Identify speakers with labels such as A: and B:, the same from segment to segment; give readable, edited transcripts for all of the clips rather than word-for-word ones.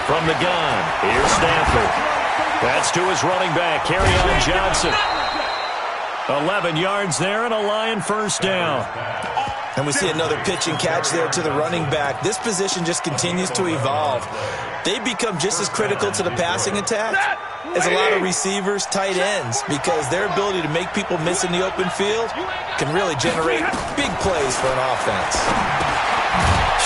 A: From the gun, here's Stafford. That's to his running back, Kerryon Johnson. 11 yards there and a Lion first down.
B: And we see another pitch and catch there to the running back. This position just continues to evolve. They become just as critical to the passing attack as a lot of receivers, tight ends, because their ability to make people miss in the open field can really generate big plays for an offense.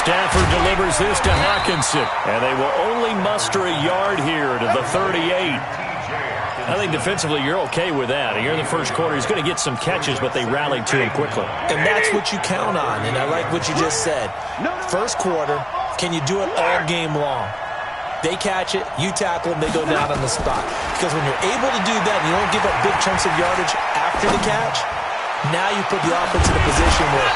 A: Stafford delivers this to Hawkinson, and they will only muster a yard here to the 38. I think defensively you're okay with that. Here in the first quarter, he's going to get some catches, but they rallied to him quickly.
B: And that's what you count on, and I like what you just said. First quarter, can you do it all game long? They catch it, you tackle them, they go down on the spot. Because when you're able to do that and you don't give up big chunks of yardage after the catch, now you put the offense in a position where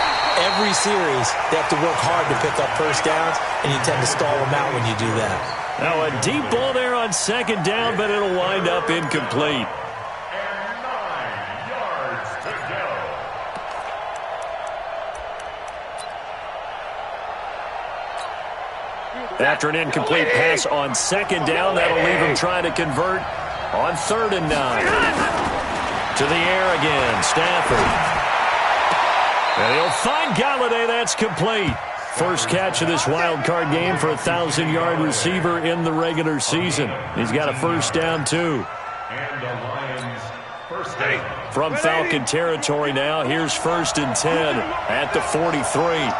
B: every series they have to work hard to pick up first downs, and you tend to stall them out when you do that.
A: Now a deep ball there on second down, but it'll wind up incomplete.
C: And 9 yards to go.
A: After an incomplete pass on second down, that'll leave him trying to convert on 3rd and 9. To the air again, Stafford. And he'll find Galladay. That's complete. First catch of this wild card game for a 1,000-yard receiver in the regular season. He's got a first down, too.
C: And the Lions first down.
A: From Falcon territory now, here's 1st and 10 at the 43.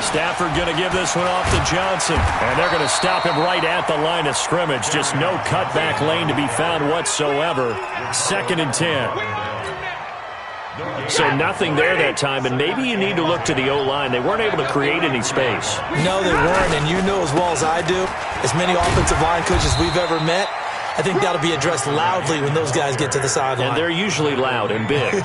A: Stafford going to give this one off to Johnson. And they're going to stop him right at the line of scrimmage. Just no cutback lane to be found whatsoever. 2nd and 10. So nothing there that time, and maybe you need to look to the O-line. They weren't able to create any space.
B: No, they weren't, and you know as well as I do, as many offensive line coaches we've ever met, I think that'll be addressed loudly when those guys get to the sideline.
A: And they're usually loud and big.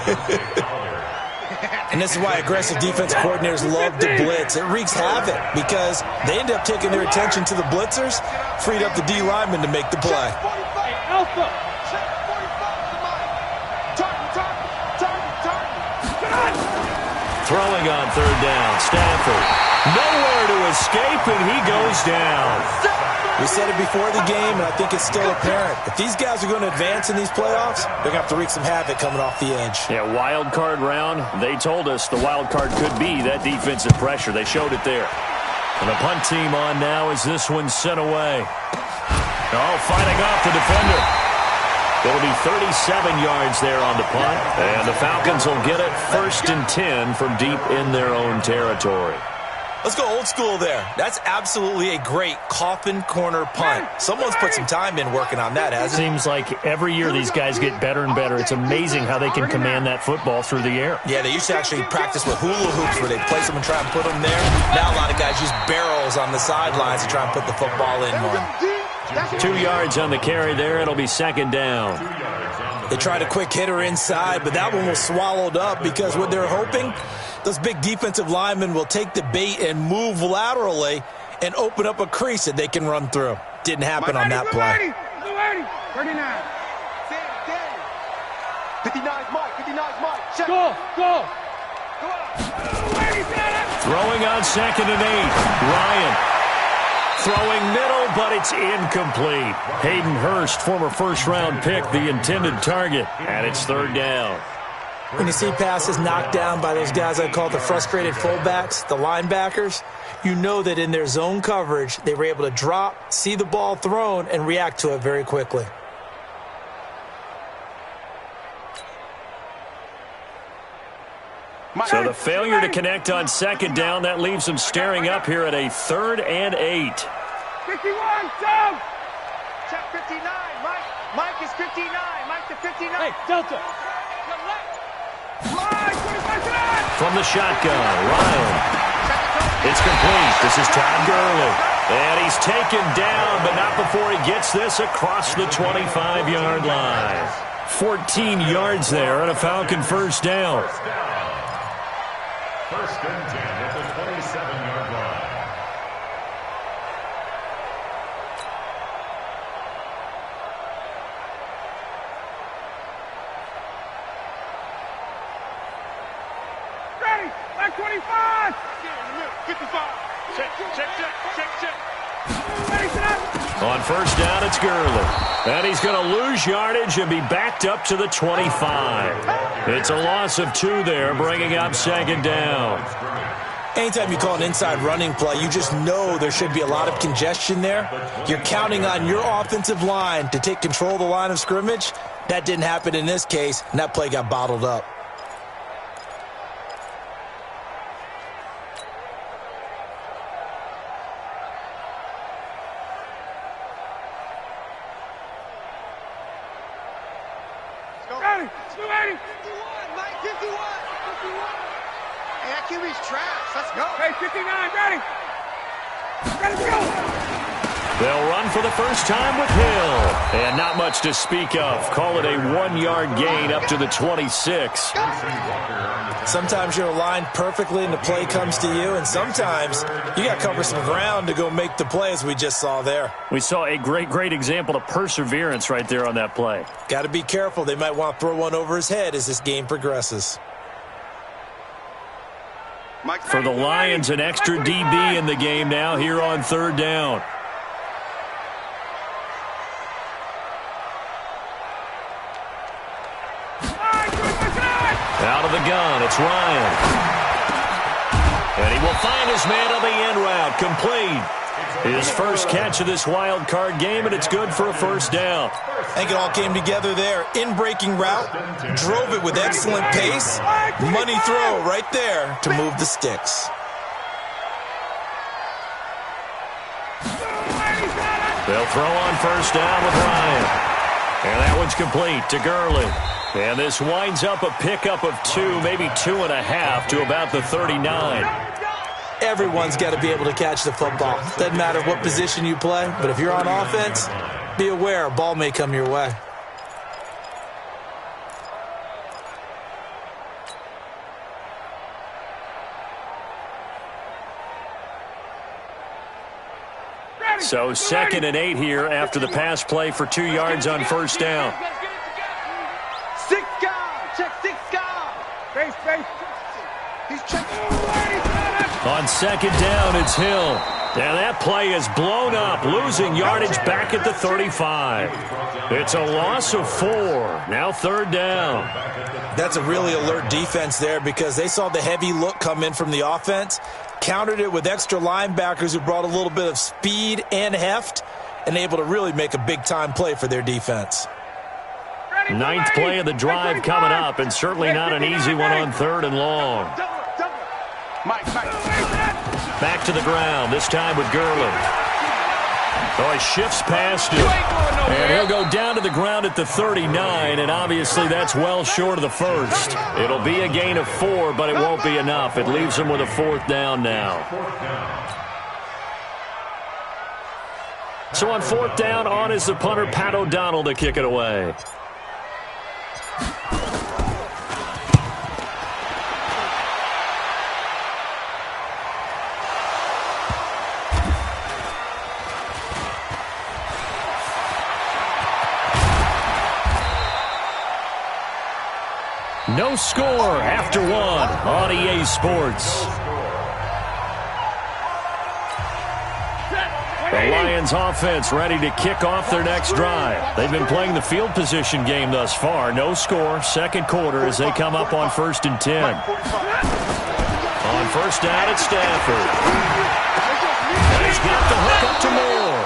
B: And this is why aggressive defense coordinators love to blitz. It wreaks havoc because they end up taking their attention to the blitzers, freed up the D lineman to make the play.
A: Throwing on 3rd down, Stafford. Nowhere to escape, and he goes down.
B: We said it before the game, and I think it's still apparent. If these guys are going to advance in these playoffs, they're going to have to wreak some havoc coming off the edge.
A: Yeah, wild card round. They told us the wild card could be that defensive pressure. They showed it there. And the punt team on now as this one's sent away. Oh, fighting off the defender. It'll be 37 yards there on the punt, and the Falcons will get it 1st and 10 from deep in their own territory.
B: Let's go old school there. That's absolutely a great coffin corner punt. Someone's put some time in working on that, hasn't it?
A: Seems like every year these guys get better and better. It's amazing how they can command that football through the air.
B: Yeah, they used to actually practice with hula hoops where they place them and try and put them there. Now a lot of guys use barrels on the sidelines to try and put the football in more.
A: 2 yards on the carry there. It'll be 2nd down.
B: They tried a quick hitter inside, but that one was swallowed up because what they're hoping, those big defensive linemen will take the bait and move laterally and open up a crease that they can run through. Didn't happen on that play.
D: 39.
E: 59's Mike. 59's Mike. Check.
D: Go.
A: Throwing on 2nd and 8. Ryan. Throwing middle, but it's incomplete. Hayden Hurst, former first-round pick, the intended target, and it's 3rd down.
B: When you see passes knocked down by those guys I call the frustrated fullbacks, the linebackers, you know that in their zone coverage, they were able to drop, see the ball thrown, and react to it very quickly.
A: So the failure to connect on 2nd down, that leaves them staring up here at a 3rd and 8.
D: 51, Tom!
E: Check 59, Mike. Mike is 59. Mike to 59.
D: Hey, Delta.
A: From the shotgun, Ryan. It's complete. This is Todd Gurley. And he's taken down, but not before he gets this across the 25-yard line. 14 yards there and a Falcon first down.
C: 1st and 10 at the 27-yard line.
D: Ready. Back 25.
E: 55. Check.
D: Ready, set up.
A: On first down, it's Gurley. And he's going to lose yardage and be backed up to the 25. It's a loss of 2 there, bringing up second down.
B: Anytime you call an inside running play, you just know there should be a lot of congestion there. You're counting on your offensive line to take control of the line of scrimmage. That didn't happen in this case, and that play got bottled up.
D: Ready. 280.
E: 51, Mike, 51. Hey, that QB's trash. Let's go.
D: Hey, 59. Ready. Ready to go.
A: They'll run for the first time with Hill. And not much to speak of. Call it a 1-yard gain up to the 26.
B: Sometimes you're aligned perfectly and the play comes to you, and sometimes you got to cover some ground to go make the play, as we just saw there.
A: We saw a great example of perseverance right there on that play.
B: Got to be careful. They might want to throw one over his head as this game progresses.
A: For the Lions, an extra DB in the game now here on third down. Out of the gun, it's Ryan. And he will find his man on the end route, complete. His first catch of this wild card game, and it's good for a first down.
B: I think it all came together there. In-breaking route, drove it with excellent pace. Money throw right there to move the sticks.
A: They'll throw on first down with Ryan. And that one's complete to Gurley. And this winds up a pickup of 2, maybe 2.5 to about the 39.
B: Everyone's got to be able to catch the football. Doesn't matter what position you play, but if you're on offense, be aware a ball may come your way.
A: So 2nd and 8 here after the pass play for 2 yards on first down.
E: 6 guard. Check 6 guard.
D: Base.
E: He's checking.
A: On second down, it's Hill. And that play is blown up, losing yardage back at the 35. It's a loss of 4. Now third down.
B: That's a really alert defense there because they saw the heavy look come in from the offense, countered it with extra linebackers who brought a little bit of speed and heft, and able to really make a big-time play for their defense.
A: 9th play of the drive coming up, and certainly not an easy one on 3rd and long.
E: Mike.
A: Back to the ground, this time with Gurley. Oh, he shifts past him. And he'll go down to the ground at the 39, and obviously that's well short of the first. It'll be a gain of 4, but it won't be enough. It leaves him with a 4th down now. So on 4th down, on is the punter, Pat O'Donnell, to kick it away. No score after 1 on EA Sports. The Lions offense ready to kick off their next drive. They've been playing the field position game thus far. No score, 2nd quarter as they come up on 1st and 10. On first down, it's Stafford. And he's got the hook up to Moore.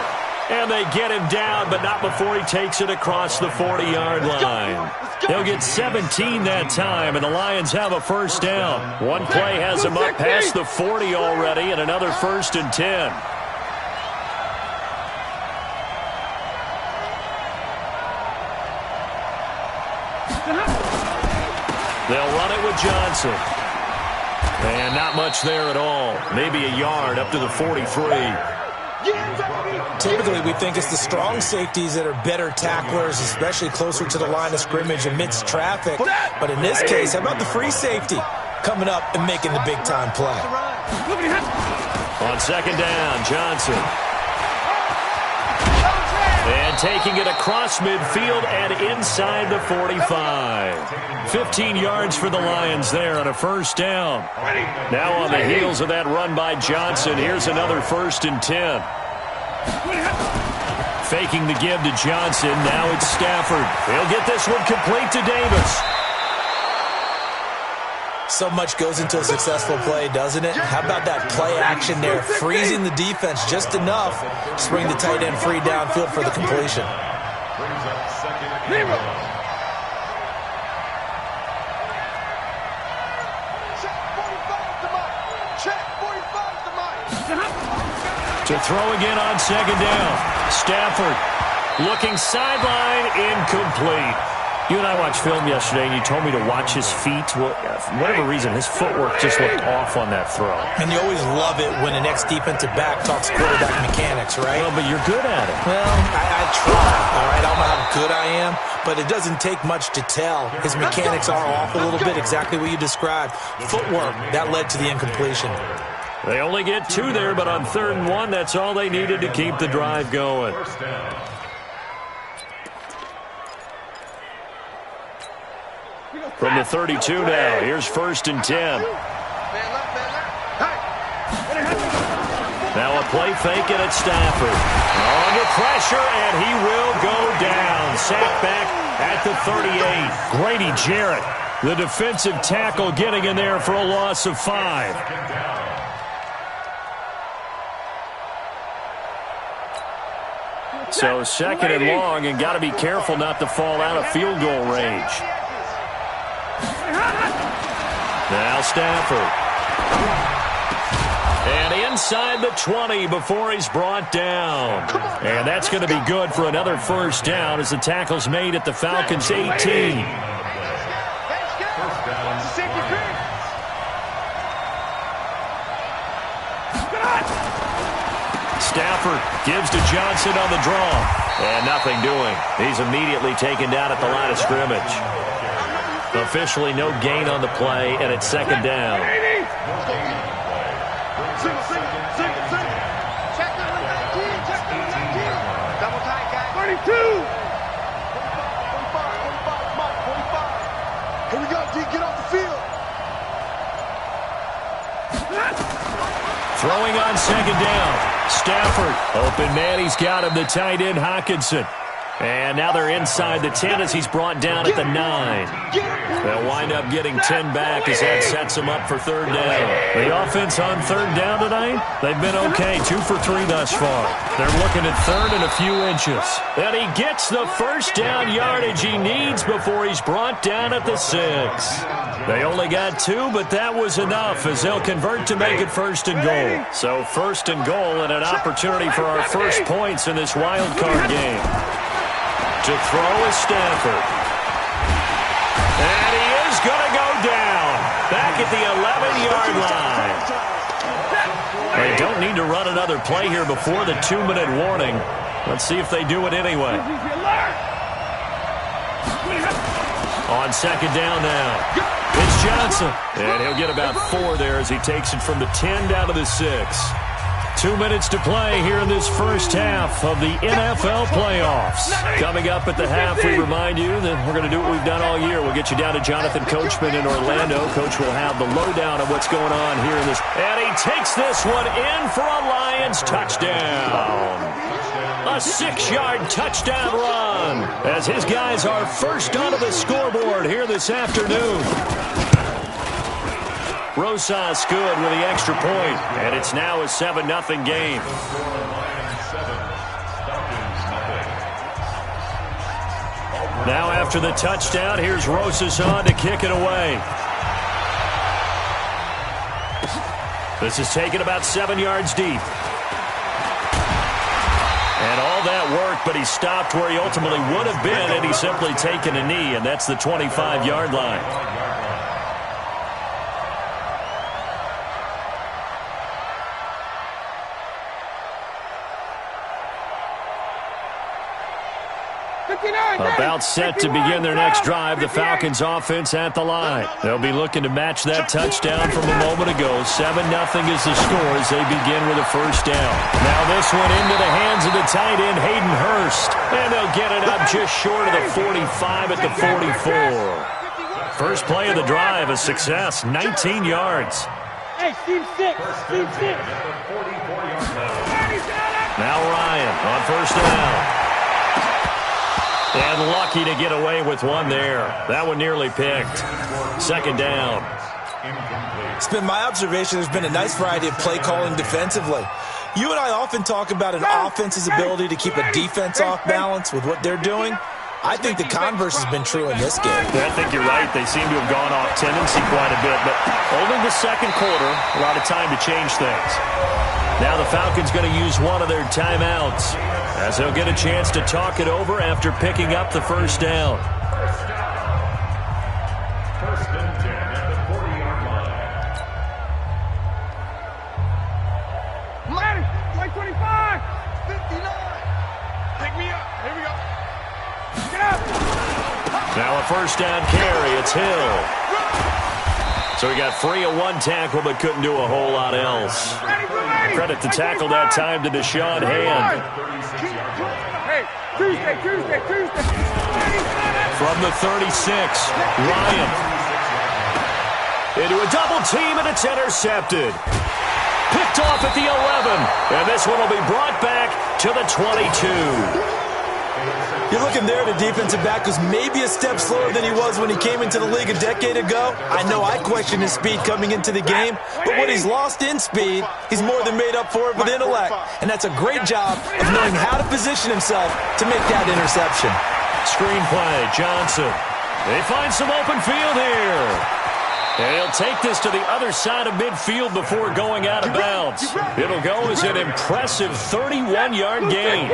A: And they get him down, but not before he takes it across the 40-yard line. They'll get 17 that time, and the Lions have a first down. One play has them up past the 40 already, and another 1st and 10. They'll run it with Johnson. And not much there at all. Maybe a yard up to the 43.
B: Typically, we think it's the strong safeties that are better tacklers, especially closer to the line of scrimmage amidst traffic. But in this case, how about the free safety coming up and making the big-time play?
A: On 2nd down, Johnson. And taking it across midfield and inside the 45. 15 yards for the Lions there on a first down. Now on the heels of that run by Johnson, here's another 1st and 10. Faking the give to Johnson. Now it's Stafford. He'll get this one complete to Davis.
B: So much goes into a successful play, doesn't it? How about that play action there? Freezing the defense just enough to bring the tight end free downfield for the completion.
A: To throw again on 2nd down. Stafford looking sideline, incomplete. You and I watched film yesterday, and you told me to watch his feet. Well, for whatever reason, his footwork just looked off on that throw.
B: And you always love it when an ex-defensive back talks quarterback mechanics, right?
A: Well, but you're good at it.
B: Well, I try, all right? I don't know how good I am, but it doesn't take much to tell. His mechanics are off a little bit, exactly what you described. Footwork, that led to the incompletion.
A: They only get 2 there, but on 3rd and 1, that's all they needed to keep the drive going. From the 32 now, here's 1st and 10. Now a play fake and it's Stafford. Under pressure, and he will go down. Sacked back at the 38. Grady Jarrett, the defensive tackle, getting in there for a loss of 5. So 2nd and long, and got to be careful not to fall out of field goal range. Now Stafford. And inside the 20 before he's brought down. And that's going to be good for another 1st down as the tackle's made at the Falcons' 18. Stafford gives to Johnson on the draw. And nothing doing. He's immediately taken down at the line of scrimmage. Officially no gain on the play, and it's 2nd down.
E: Double tight, guys.
D: 32.
E: 45. Here we go, D. Get off the field.
A: Throwing on 2nd down. Stafford. Open man, he's got him, the tight end Hockenson. And now they're inside the 10 as he's brought down at the 9. They'll wind up getting 10 back as that sets them up for 3rd down. The offense on 3rd down tonight, they've been okay, 2 for 3 thus far. They're looking at 3rd and a few inches. And he gets the 1st down yardage he needs before he's brought down at the 6. They only got 2, but that was enough as they'll convert to make it 1st and goal. So 1st and goal and an opportunity for our first points in this wild card game. To throw is Stafford. And he is going to go down. Back at the 11-yard line. They don't need to run another play here before the 2-minute warning. Let's see if they do it anyway. On 2nd down now. It's Johnson. And he'll get about 4 there as he takes it from the 10 down to the 6. 2 minutes to play here in this first half of the NFL playoffs. Coming up at the half, we remind you that we're going to do what we've done all year. We'll get you down to Jonathan Coachman in Orlando. Coach will have the lowdown of what's going on here in this. And he takes this one in for a Lions touchdown. A 6-yard touchdown run as his guys are first onto the scoreboard here this afternoon. Rosas good with the extra point, and it's now a 7-0 game. Now after the touchdown, here's Rosas on to kick it away. This is taken about 7 yards deep. And all that work, but he stopped where he ultimately would have been, and he's simply taken a knee, and that's the 25-yard line. About set to begin their next drive, the Falcons offense at the line. They'll be looking to match that touchdown from a moment ago. 7-0 is the score as they begin with a first down. Now this one into the hands of the tight end, Hayden Hurst. And they'll get it up just short of the 45 at the 44. First play of the drive, a success, 19 yards.
D: Hey, Steve 6. Steve 6.
A: Now Ryan on first down. And lucky to get away with one there. That one nearly picked. Second down.
B: It's been my observation there's been a nice variety of play calling defensively. You and I often talk about an offense's ability to keep a defense off balance with what they're doing. I think the converse has been true in this game.
A: I think you're right. They seem to have gone off tendency quite a bit, but only the second quarter, a lot of time to change things. Now the Falcons going to use one of their timeouts as they'll get a chance to talk it over after picking up the first down.
C: First and 10 at the 40-yard line.
D: Ready, 25. 59. Pick me up. Here we go. Get up.
A: Now a first down carry. It's Hill. So he got free of one tackle but couldn't do a whole lot else. Credit the tackle that time to Deshaun Hand.
D: Hey, Tuesday.
A: From the 36, Ryan. Into a double team, and it's intercepted. Picked off at the 11, and this one will be brought back to the 22.
B: You're looking there at a defensive back who's maybe a step slower than he was when he came into the league a decade ago. I know I questioned his speed coming into the game, but what he's lost in speed, he's more than made up for it with intellect. And that's a great job of knowing how to position himself to make that interception.
A: Screenplay, Johnson. They find some open field here. And he'll take this to the other side of midfield before going out of bounds. It'll go as an impressive 31-yard gain.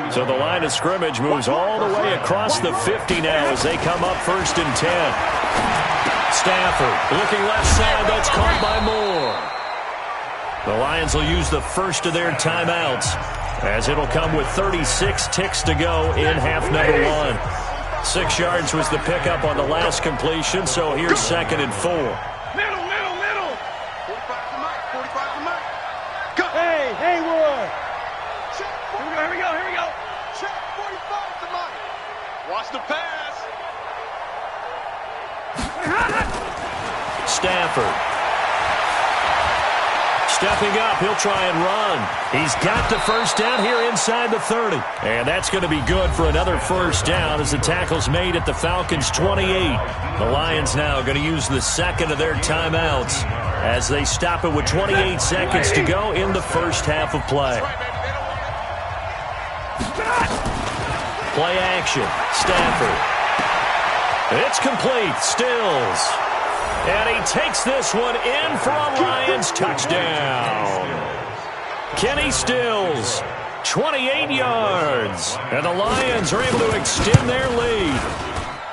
A: So the line of scrimmage moves all the way across the 50 now as they come up first and 10. Stafford looking left side. That's caught by Moore. The Lions will use the first of their timeouts as it'll come with 36 ticks to go in half number one. 6 yards was the pickup on the last completion, so here's second and 4.
D: Middle. 45 to Mike. 45 to Mike. Go. Hey, Haywood. Here we go. Check 45 to Mike. Watch the pass.
A: Stafford. Stepping up, he'll try and run. He's got the first down here inside the 30. And that's going to be good for another first down as the tackle's made at the Falcons' 28. The Lions now going to use the second of their timeouts as they stop it with 28 seconds to go in the first half of play. Play action. Stafford. It's complete. Stills. And he takes this one in for a Lions touchdown. Kenny Stills, 28 yards. And the Lions are able to extend their lead.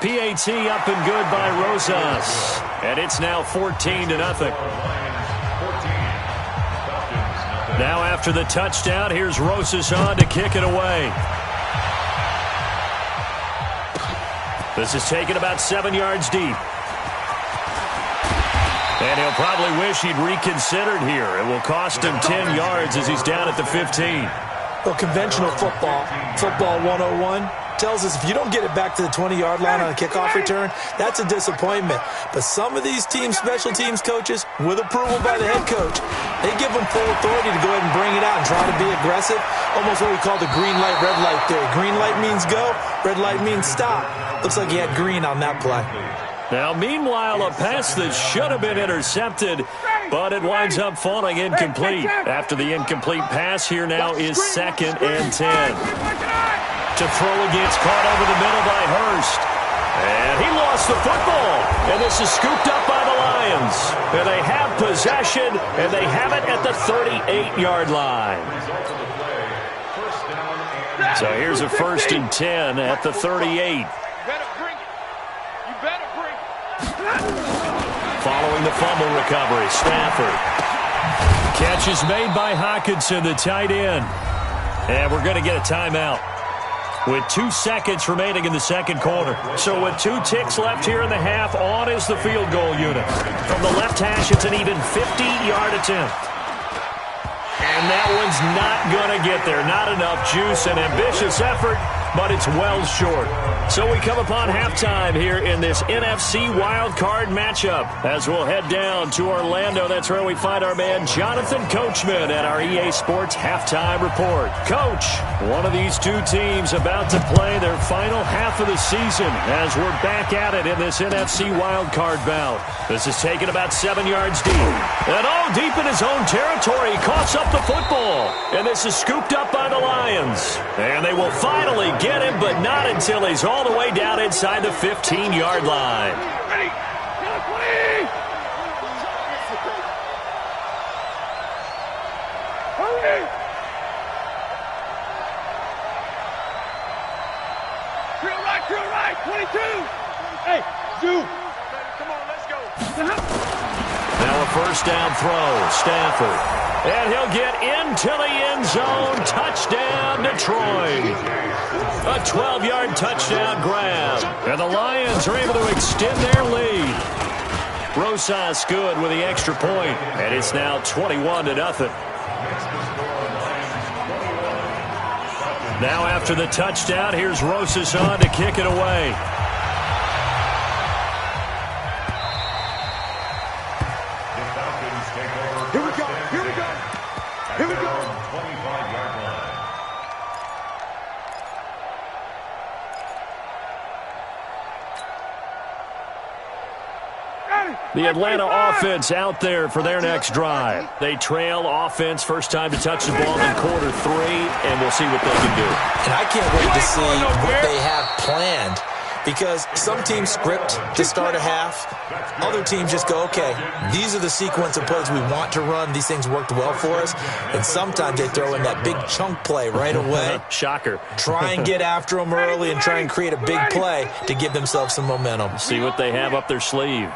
A: PAT up and good by Rosas. And it's now 14-0. Now after the touchdown, here's Rosas on to kick it away. This is taken about 7 yards deep. And he'll probably wish he'd reconsidered here. It will cost him 10 yards as he's down at the 15.
B: Well, conventional football 101, tells us if you don't get it back to the 20-yard line on a kickoff return, that's a disappointment. But some of these special teams coaches, with approval by the head coach, they give them full authority to go ahead and bring it out and try to be aggressive. Almost what we call the green light, red light theory. Green light means go, red light means stop. Looks like he had green on that play.
A: Now, meanwhile, a pass that should have been intercepted, but it winds up falling incomplete. After the incomplete pass, here now is 2nd and 10. To throw against, caught over the middle by Hurst. And he lost the football. And this is scooped up by the Lions. And they have possession, and they have it at the 38-yard line. So here's a 1st and 10 at the 38. Following the fumble recovery, Stafford. Catch is made by Hockenson, the tight end. And we're going to get a timeout. with 2 seconds remaining in the second quarter. So with 2 ticks left here in the half, on is the field goal unit. From the left hash, it's an even 50-yard attempt. And that one's not going to get there. Not enough juice, an ambitious effort, but it's well short. So we come upon halftime here in this NFC wildcard matchup as we'll head down to Orlando. That's where we find our man Jonathan Coachman at our EA Sports Halftime Report. Coach, one of these two teams about to play their final half of the season as we're back at it in this NFC wildcard bout. This is taken about 7 yards deep. And all deep in his own territory, he coughs up the football. And this is scooped up by the Lions. And they will finally get him, but not until he's all the way down inside the 15-yard line.
D: Ready? Hurry! Drill right, 22! Hey, Zoo! Come on, let's go.
A: Now a first down throw, Stafford. And he'll get into the end zone. Touchdown, Detroit. A 12-yard touchdown grab. And the Lions are able to extend their lead. Rosas good with the extra point. And it's now 21-0. Now after the touchdown, here's Rosas on to kick it away.
D: Here we go.
A: The Atlanta offense out there for their next drive. They trail offense, first time to touch the ball in quarter 3, and we'll see what they can do.
B: And I can't wait to see what they have planned, because some teams script to start a half. Other teams just go, okay, these are the sequence of plays we want to run. These things worked well for us. And sometimes they throw in that big chunk play right away.
A: Shocker.
B: Try and get after them early and try and create a big play to give themselves some momentum.
A: See what they have up their sleeve.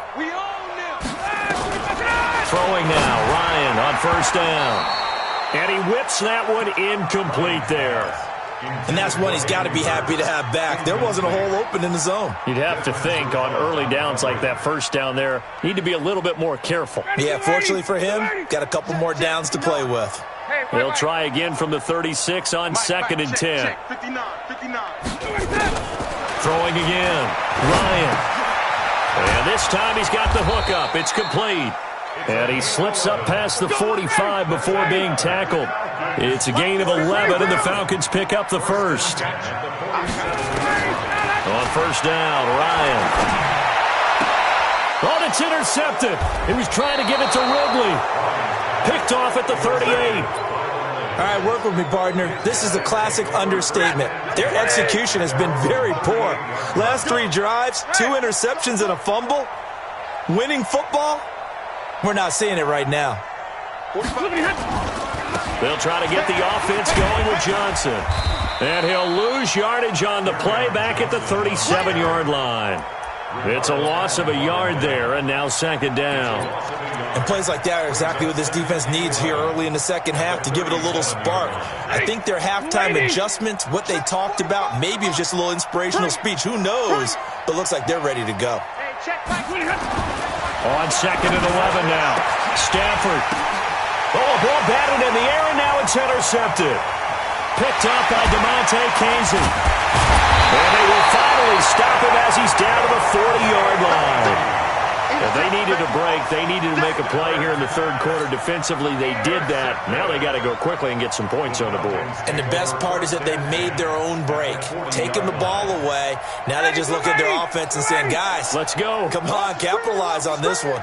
A: Throwing now, Ryan on first down. And he whips that one incomplete there.
B: And that's one he's got to be happy to have back. There wasn't a hole open in the zone.
A: You'd have to think on early downs like that first down there, need to be a little bit more careful.
B: Yeah, fortunately for him, got a couple more downs to play with.
A: He'll try again from the 36 on second and 10.
D: 59.
A: Throwing again, Ryan. And this time he's got the hook up. It's complete. And he slips up past the 45 before being tackled. It's a gain of 11, and the Falcons pick up the first. On first down, Ryan. Oh, it's intercepted. He was trying to give it to Ridley. Picked off at the 38.
B: All right, work with me, partner. This is a classic understatement. Their execution has been very poor. Last 3 drives, 2 interceptions and a fumble. Winning football? We're not seeing it right now.
A: They'll try to get the offense going with Johnson. And he'll lose yardage on the play back at the 37-yard line. It's a loss of a yard there, and now second down.
B: And plays like that are exactly what this defense needs here early in the second half to give it a little spark. I think their halftime adjustments, what they talked about, maybe it was just a little inspirational speech. Who knows? But looks like they're ready to go.
A: On second and 11 now. Stafford. Oh, a ball batted in the air, and now it's intercepted. Picked up by DeMonte Casey. And they will finally stop him as he's down to the 40-yard line. If they needed a break, they needed to make a play here in the third quarter defensively. They did that. Now they got to go quickly and get some points on the board.
B: And the best part is that they made their own break. Taking the ball away. Now they just look at their offense and saying, guys,
A: let's go.
B: Come on, capitalize on this one.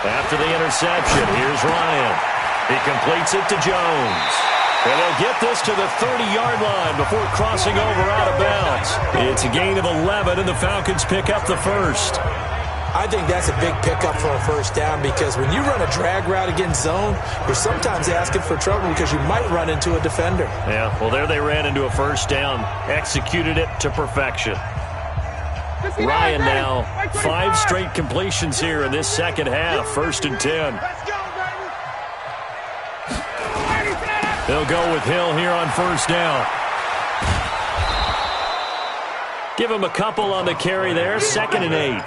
A: After the interception, here's Ryan. He completes it to Jones. And they'll get this to the 30-yard line before crossing over out of bounds. It's a gain of 11, and the Falcons pick up the first.
B: I think that's a big pickup for a first down, because when you run a drag route against zone, you're sometimes asking for trouble because you might run into a defender.
A: Yeah, well, there they ran into a first down, executed it to perfection. Ryan now, 5 straight completions here in this second half, 1st and 10. They'll go with Hill here on first down. Give him a couple on the carry there, 2nd and 8.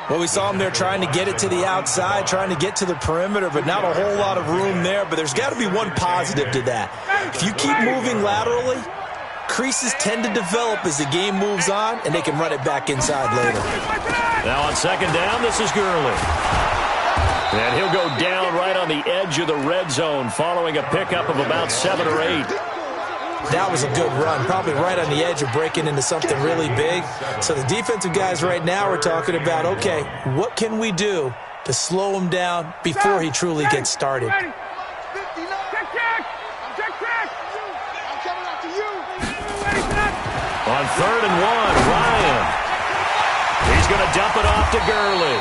B: Well, we saw him there trying to get it to the outside, trying to get to the perimeter, but not a whole lot of room there. But there's got to be one positive to that. If you keep moving laterally, creases tend to develop as the game moves on, and they can run it back inside later.
A: Now on 2nd down, this is Gurley. And he'll go down right on the edge of the red zone following a pickup of about 7 or 8.
B: That was a good run, probably right on the edge of breaking into something really big. So the defensive guys right now are talking about, okay, what can we do to slow him down before he truly gets started?
E: Check. I'm coming after you.
A: On 3rd and 1, Ryan. He's going to dump it off to Gurley.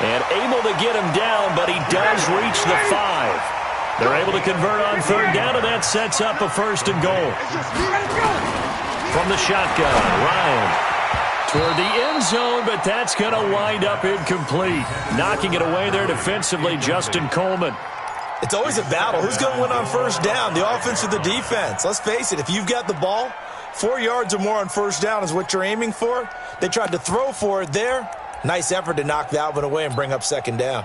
A: And able to get him down, but he does reach the 5. They're able to convert on 3rd down, and that sets up a 1st and goal. From the shotgun, Ryan toward the end zone, but that's going to wind up incomplete. Knocking it away there defensively, Justin Coleman.
B: It's always a battle. Who's going to win on 1st down, the offense or the defense? Let's face it, if you've got the ball, 4 yards or more on 1st down is what you're aiming for. They tried to throw for it there. Nice effort to knock that one away and bring up 2nd down.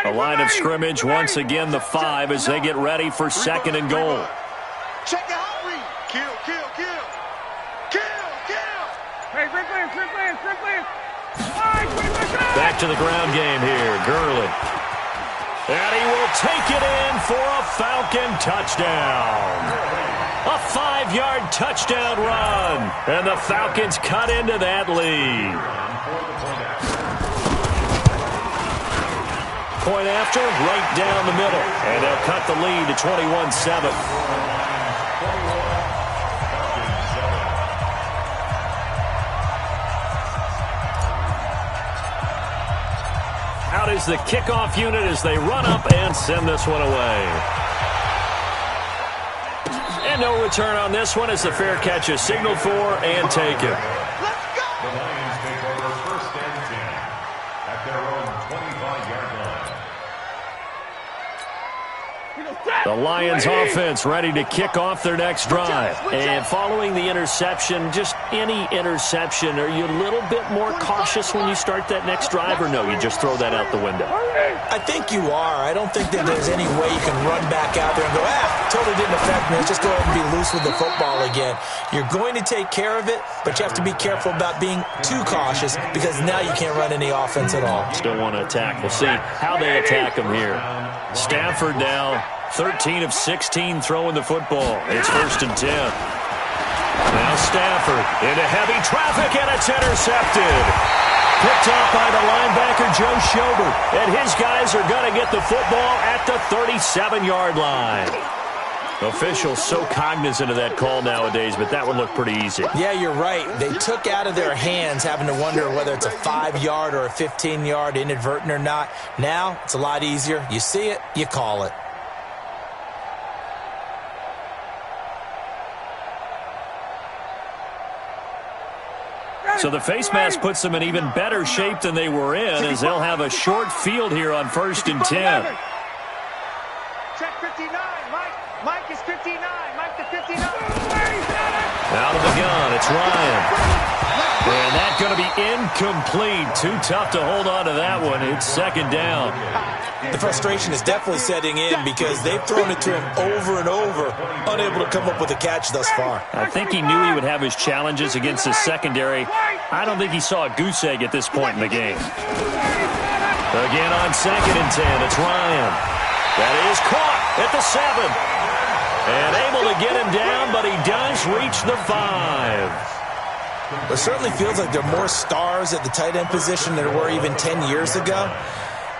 A: A line of scrimmage, once again the 5 as they get ready for 2nd and goal.
D: Check the hot read. Kill.
E: Hey, free play.
A: Back to the ground game here, Gurley. And he will take it in for a Falcon touchdown. A 5-yard touchdown run. And the Falcons cut into that lead. Point after, right down the middle. And they'll cut the lead to 21-7. Out is the kickoff unit as they run up and send this one away. And no return on this one as the fair catch is signaled for and taken.
D: Let's go.
C: The Lions take over 1st and 10 at their own 25-yard line.
A: The Lions offense ready to kick off their next drive. And following the interception, just any interception, are you a little bit more cautious when you start that next drive, or no, you just throw that out the window?
B: I think you are. I don't think that there's any way you can run back out there and go, totally didn't affect me. Let's just go ahead and be loose with the football again. You're going to take care of it, but you have to be careful about being too cautious because now you can't run any offense at all.
A: Still want to attack. We'll see how they attack them here. Stafford now 13 of 16 throwing the football. It's 1st and 10. Now Stafford into heavy traffic, and it's intercepted. Picked off by the linebacker, Joe Schobert. And his guys are going to get the football at the 37-yard line. Officials so cognizant of that call nowadays, but that would look pretty easy.
B: Yeah, you're right. They took out of their hands having to wonder whether it's a 5-yard or a 15-yard inadvertent or not. Now it's a lot easier. You see it, you call it.
A: So the face mask puts them in even better shape than they were in as they'll have a short field here on 1st and 10.
E: Check 59. Mike is 59. Mike to 59.
A: Out of the gun, it's Ryan. And that's going to be incomplete. Too tough to hold on to that one. It's 2nd down.
B: The frustration is definitely setting in because they've thrown it to him over and over, unable to come up with a catch thus far.
A: I think he knew he would have his challenges against his secondary. I don't think he saw a goose egg at this point in the game. Again on 2nd and 10, it's Ryan. That is caught at the 7. And able to get him down, but he does reach the 5.
B: It certainly feels like there are more stars at the tight end position than there were even 10 years ago.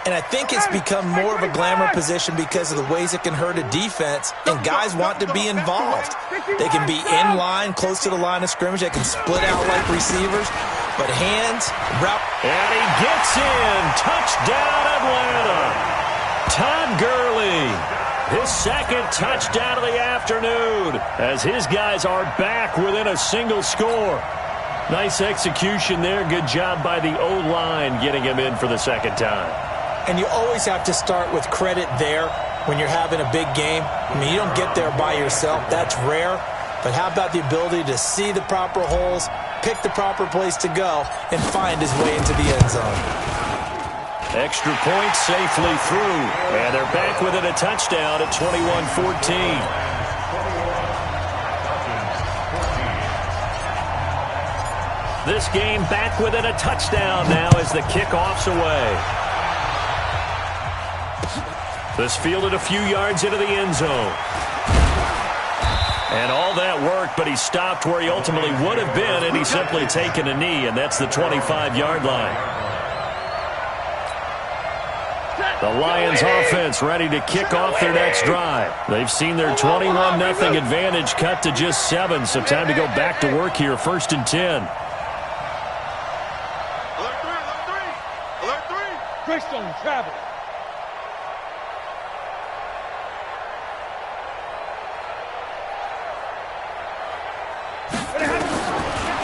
B: And I think it's become more of a glamour position because of the ways it can hurt a defense, and guys want to be involved. They can be in line, close to the line of scrimmage. They can split out like receivers. But hands, route.
A: And he gets in. Touchdown, Atlanta. Todd Gurley. His 2nd touchdown of the afternoon as his guys are back within a single score. Nice execution there. Good job by the O-line getting him in for the second time.
B: And you always have to start with credit there when you're having a big game. I mean, you don't get there by yourself. That's rare. But how about the ability to see the proper holes, pick the proper place to go, and find his way into the end zone?
A: Extra point safely through. And they're back within a touchdown at 21-14. This game back within a touchdown now as the kickoff's away. This fielded a few yards into the end zone. And all that worked, but he stopped where he ultimately would have been, and he's simply taken a knee, and that's the 25-yard line. The Lions offense ready to kick off their next drive. They've seen their 21-0 advantage cut to just 7, so time to go back to work here, 1st and 10.
E: Christian travel.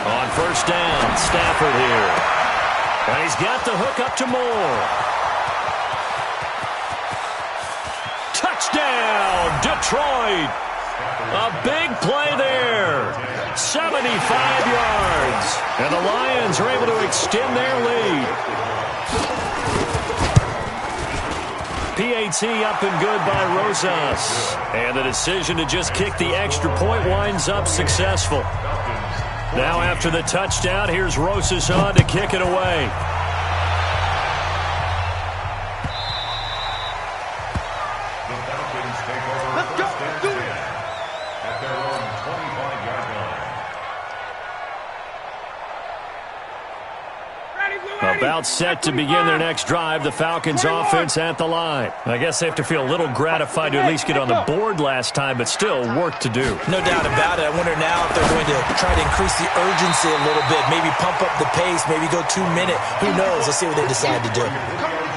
A: On 1st down, Stafford here. And he's got the hook up to Moore. Touchdown, Detroit. A big play there. 75 yards. And the Lions are able to extend their lead. PAT up and good by Rosas. And the decision to just kick the extra point winds up successful. Now after the touchdown, here's Rosas on to kick it away.
D: Let's go. Let's do it. At their own 25-yard line.
A: About set to begin their next drive. The Falcons offense at the line. I guess they have to feel a little gratified to at least get on the board last time, but still work to do.
B: No doubt about it. I wonder now if they're going to try to increase the urgency a little bit, maybe pump up the pace, maybe go 2-minute. Who knows? Let's see what they decide to do.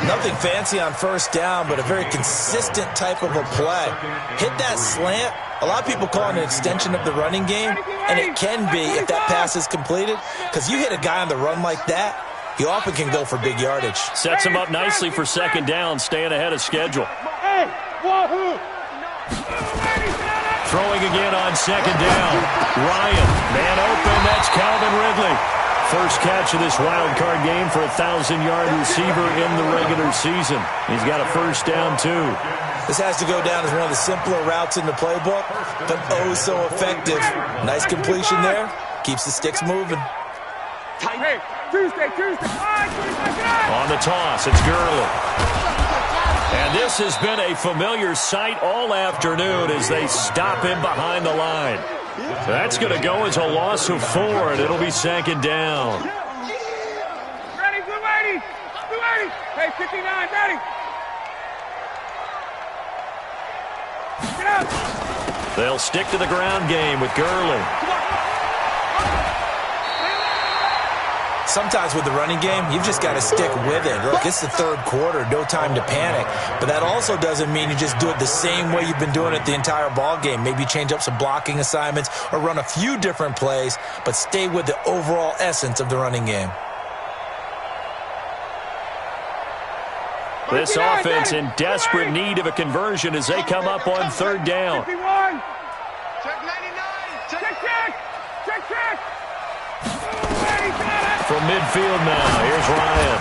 B: Nothing fancy on 1st down, but a very consistent type of a play. Hit that slant. A lot of people call it an extension of the running game, and it can be if that pass is completed, because you hit a guy on the run like that, he often can go for big yardage.
A: Sets him up nicely for 2nd down, staying ahead of schedule.
E: Hey, wahoo!
A: Throwing again on 2nd down. Ryan, man open, that's Calvin Ridley. First catch of this wild card game for a 1,000-yard receiver in the regular season. He's got a 1st down, too.
B: This has to go down as one of the simpler routes in the playbook, but oh so effective. Nice completion there. Keeps the sticks moving.
E: Hey, Tuesday.
A: On the toss, it's Gurley. And this has been a familiar sight all afternoon as they stop him behind the line. That's going to go as a loss of 4, and it'll be 2nd down.
E: Ready, blue 80. Hey, 59, ready. Get out.
A: They'll stick to the ground game with Gurley.
B: Sometimes with the running game, you've just got to stick with it. Look, it's the 3rd quarter, no time to panic. But that also doesn't mean you just do it the same way you've been doing it the entire ball game. Maybe change up some blocking assignments or run a few different plays, but stay with the overall essence of the running game.
A: This offense in desperate need of a conversion as they come up on 3rd down.
E: 51.
D: Check 99.
E: Check.
A: From midfield now, here's Ryan.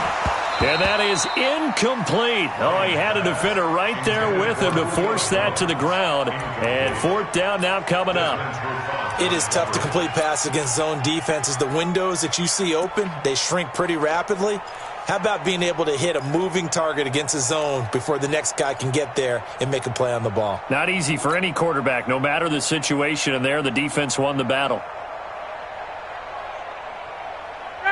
A: And that is incomplete. Oh, he had a defender right there with him to force that to the ground. And 4th down now coming up.
B: It is tough to complete passes against zone defenses. The windows that you see open, they shrink pretty rapidly. How about being able to hit a moving target against a zone before the next guy can get there and make a play on the ball?
A: Not easy for any quarterback, no matter the situation. And there, the defense won the battle.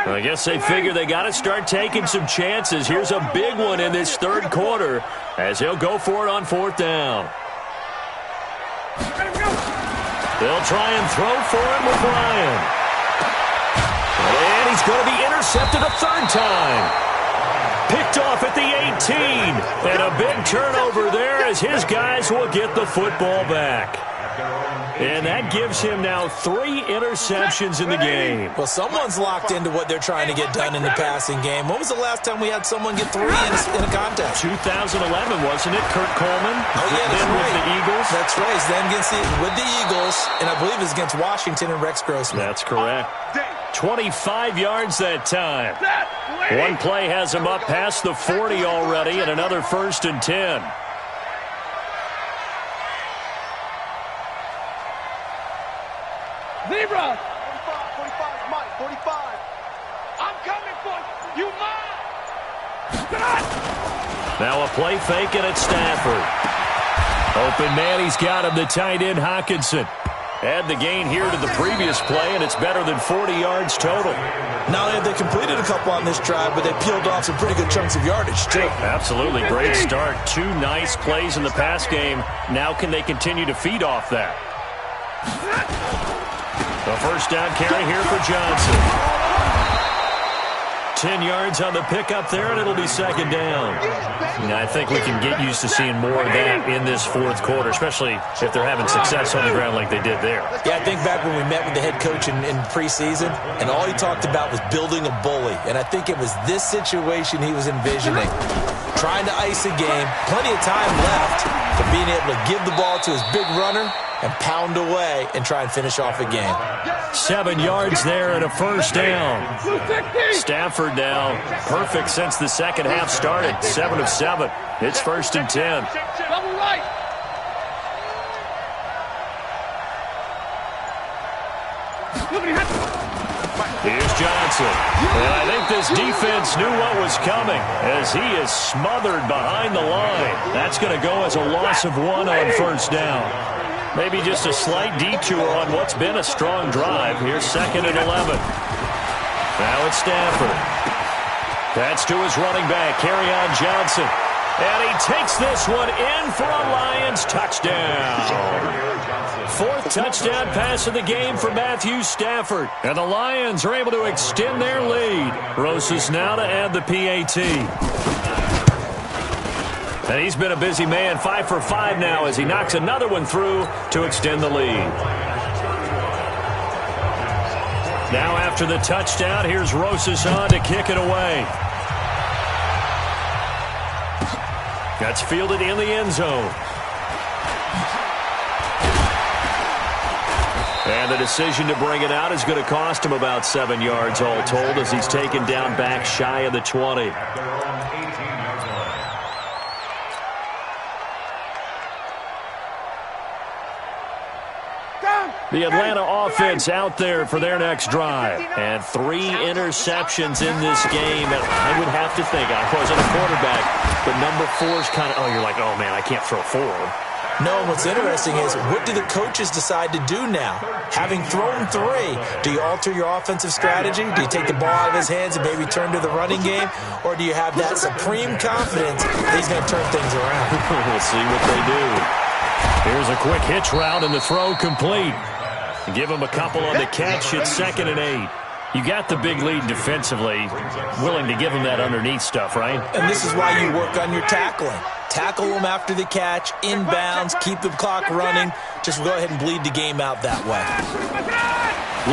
A: I guess they figure they got to start taking some chances. Here's a big one in this 3rd quarter as he'll go for it on 4th down. They'll try and throw for it with Ryan. And he's going to be intercepted a 3rd time. Picked off at the 18. And a big turnover there as his guys will get the football back. And that gives him now 3 interceptions in the game.
B: Well, someone's locked into what they're trying to get done in the passing game. When was the last time we had someone get 3 in a contest?
A: 2011, wasn't it? Kurt Coleman?
B: Oh, yeah, that's
A: then
B: right.
A: with the Eagles?
B: That's right. He's then with the Eagles, and I believe it's against Washington and Rex Grossman.
A: That's correct. 25 yards that time. One play has him up past the 40 already, and another 1st and 10.
E: Zebra! 45, Mike, 45. I'm coming for you, Mike!
A: Now a play fake, and it's Stafford. Open man, he's got him, the tight end, Hockenson. Add the gain here to the previous play, and it's better than 40 yards total.
B: Not only have they completed a couple on this drive, but they peeled off some pretty good chunks of yardage, too.
A: Absolutely, great start. 2 nice plays in the pass game. Now can they continue to feed off that? The first down carry here for Johnson. 10 yards on the pickup there, and it'll be 2nd down. Now, I think we can get used to seeing more of that in this 4th quarter, especially if they're having success on the ground like they did there.
B: Yeah, I think back when we met with the head coach in preseason, and all he talked about was building a bully. And I think it was this situation he was envisioning. Trying to ice a game, plenty of time left, but being able to give the ball to his big runner and pound away and try and finish off a game.
A: 7 yards there and a 1st down. Stafford now perfect since the second half started. 7 of 7. It's 1st and 10.
E: Double right!
A: Here's Johnson. And I think this defense knew what was coming as he is smothered behind the line. That's going to go as a loss of 1 on 1st down. Maybe just a slight detour on what's been a strong drive. Here's 2nd and 11. Now it's Stafford. That's to his running back, Kerryon Johnson. And he takes this one in for a Lions touchdown. 4th touchdown pass of the game for Matthew Stafford. And the Lions are able to extend their lead. Rosas now to add the PAT. And he's been a busy man, 5 for 5 now as he knocks another one through to extend the lead. Now after the touchdown, here's Rosas on to kick it away. That's fielded in the end zone. And the decision to bring it out is going to cost him about 7 yards all told as he's taken down back shy of the 20. The Atlanta offense out there for their next drive. And 3 interceptions in this game. And I would have to think, I wasn't a quarterback, but number 4's kind of, you're like, oh, man, I can't throw 4.
B: No, and what's interesting is, what do the coaches decide to do now? Having thrown 3, do you alter your offensive strategy? Do you take the ball out of his hands and maybe turn to the running game? Or do you have that supreme confidence that he's going to turn things around?
A: We'll see what they do. Here's a quick hitch route and the throw complete. Give him a couple on the catch. It's 2nd and 8. You got the big lead defensively. Willing to give him that underneath stuff, right?
B: And this is why you work on your tackling. Tackle them after the catch, inbounds, keep the clock running. Just go ahead and bleed the game out that way.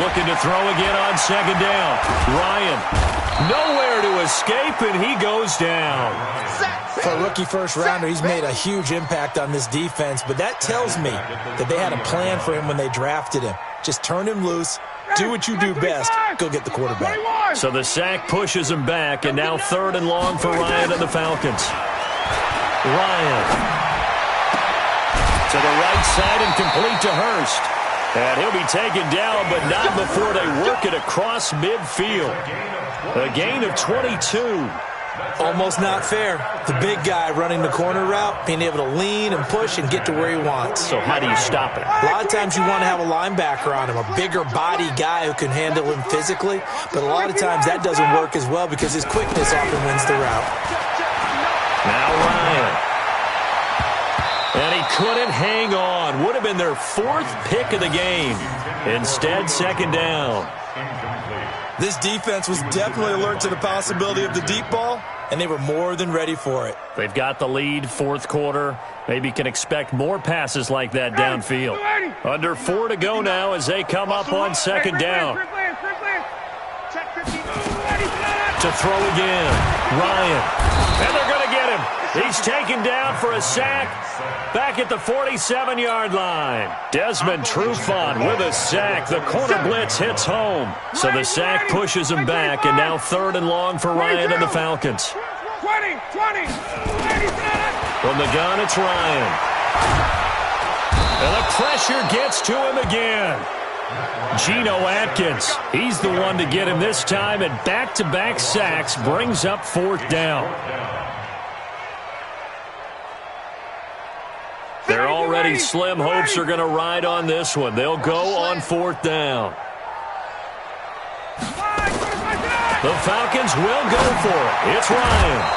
A: Looking to throw again on 2nd down. Ryan, nowhere to escape, and he goes down.
B: For a rookie first-rounder, he's made a huge impact on this defense, but that tells me that they had a plan for him when they drafted him. Just turn him loose, do what you do best, go get the quarterback.
A: So the sack pushes him back, and now 3rd and long for Ryan and the Falcons. Ryan to the right side and complete to Hurst. And he'll be taken down, but not before they work it across midfield. A gain of 22.
B: Almost not fair. The big guy running the corner route, being able to lean and push and get to where he wants.
A: So how do you stop it?
B: A lot of times you want to have a linebacker on him, a bigger body guy who can handle him physically. But a lot of times that doesn't work as well because his quickness often wins the route.
A: Now Ryan. And he couldn't hang on. Would have been their 4th pick of the game. Instead, 2nd down.
B: This defense was definitely alert to the possibility of the deep ball, and they were more than ready for it.
A: They've got the lead, fourth quarter. Maybe can expect more passes like that downfield. Under 4 to go now as they come up on second down. To throw again, Ryan. And they're going to get him. He's taken down for a sack back at the 47-yard line. Desmond Trufant with a sack. The corner blitz hits home. So the sack pushes him back, and now 3rd and long for Ryan and the Falcons.
E: 20.
A: From the gun, it's Ryan. And the pressure gets to him again. Geno Atkins, he's the one to get him this time, and back-to-back sacks brings up 4th down. Their already slim hopes are going to ride on this one. They'll go on 4th down. The Falcons will go for it. It's Ryan.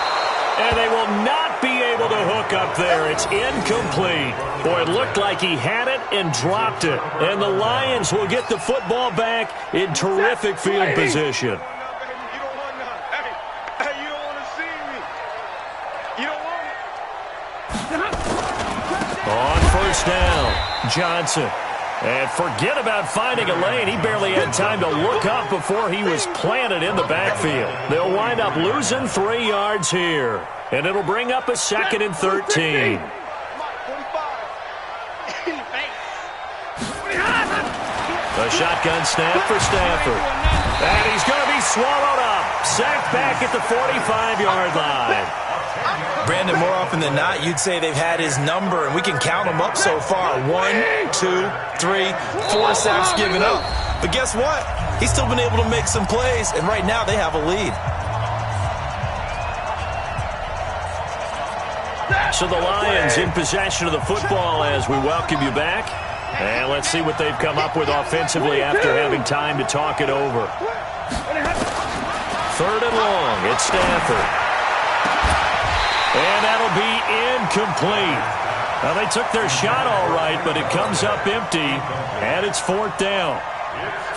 A: And they will not be able to hook up there. It's incomplete. Boy, it looked like he had it and dropped it. And the Lions will get the football back in terrific field position.
D: You don't want none. Hey, you don't want to see me. You don't want it.
A: On 1st down, Johnson. And forget about finding a lane. He barely had time to look up before he was planted in the backfield. They'll wind up losing 3 yards here. And it'll bring up a 2nd and 13. A shotgun snap for Stafford. And he's going to be swallowed up. Sacked back at the 45-yard line.
B: Brandon, more often than not, you'd say they've had his number, and we can count them up so far. 1, 2, 3, 4 sacks given up. But guess what? He's still been able to make some plays, and right now they have a lead.
A: So the Lions in possession of the football as we welcome you back. And let's see what they've come up with offensively after having time to talk it over. 3rd and long, it's Stafford. And that'll be incomplete. Now, they took their shot all right, but it comes up empty, and it's 4th down.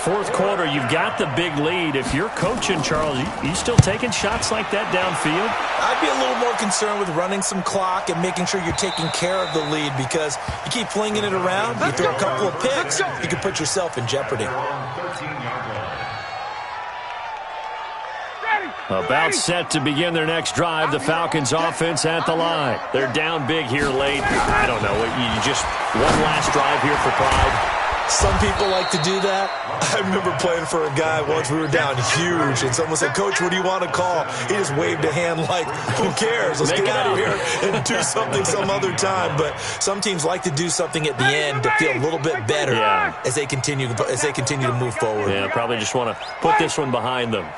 A: 4th quarter, you've got the big lead. If you're coaching, Charles, you still taking shots like that downfield?
B: I'd be a little more concerned with running some clock and making sure you're taking care of the lead, because you keep flinging it around, you throw a couple of picks, you can put yourself in jeopardy.
A: About set to begin their next drive, the Falcons offense at the line. They're down big here late. I don't know, you just one last drive here for pride.
B: Some people like to do that. I remember playing for a guy once. We were down huge, and someone said, "Coach, what do you want to call?" He just waved a hand like, "Who cares? Let's get out of here and do something some other time." But some teams like to do something at the end to feel a little bit better as they continue to move forward.
A: Yeah, probably just want to put this one behind them.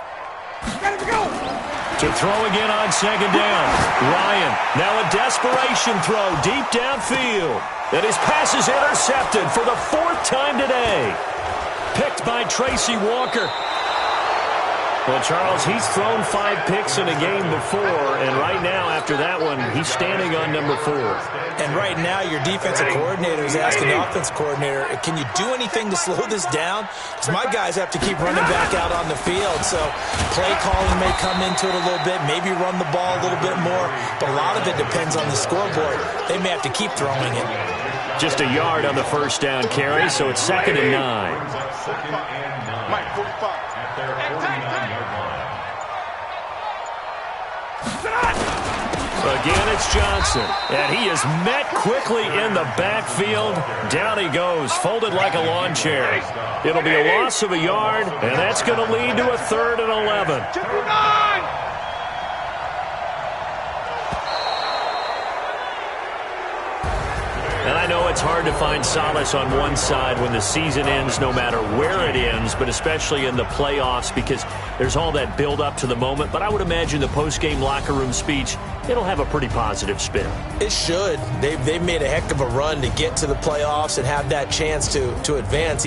A: To throw again on 2nd down. Ryan, now a desperation throw deep downfield. And his pass is intercepted for the 4th time today. Picked by Tracy Walker. Well, Charles, he's thrown 5 picks in a game before, and right now, after that one, he's standing on number 4.
B: And right now, your defensive coordinator is asking the offensive coordinator, can you do anything to slow this down? Because my guys have to keep running back out on the field, so play calling may come into it a little bit, maybe run the ball a little bit more, but a lot of it depends on the scoreboard. They may have to keep throwing it.
A: Just a yard on the 1st down carry, so it's 2nd and 9.
D: Mike, 45.
A: Again, it's Johnson, and he is met quickly in the backfield. Down he goes, folded like a lawn chair. It'll be a loss of a yard, and that's going to lead to a 3rd and 11. And I know it's hard to find solace on one side when the season ends, no matter where it ends, but especially in the playoffs, because there's all that build-up to the moment. But I would imagine the post-game locker room speech, it'll have a pretty positive spin.
B: It should. They've made a heck of a run to get to the playoffs and have that chance to advance.